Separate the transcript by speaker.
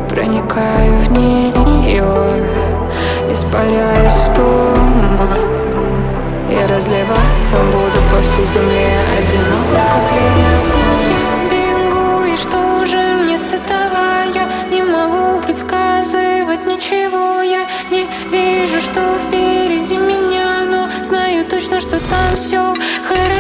Speaker 1: проникаю в нее, испаряюсь в туман. Я разливаться буду по всей земле, одиноко, как лев. Я бегу, и что же мне с этого? Я не могу предсказывать ничего. Я не вижу, что впереди меня, но знаю точно, что там все хорошо.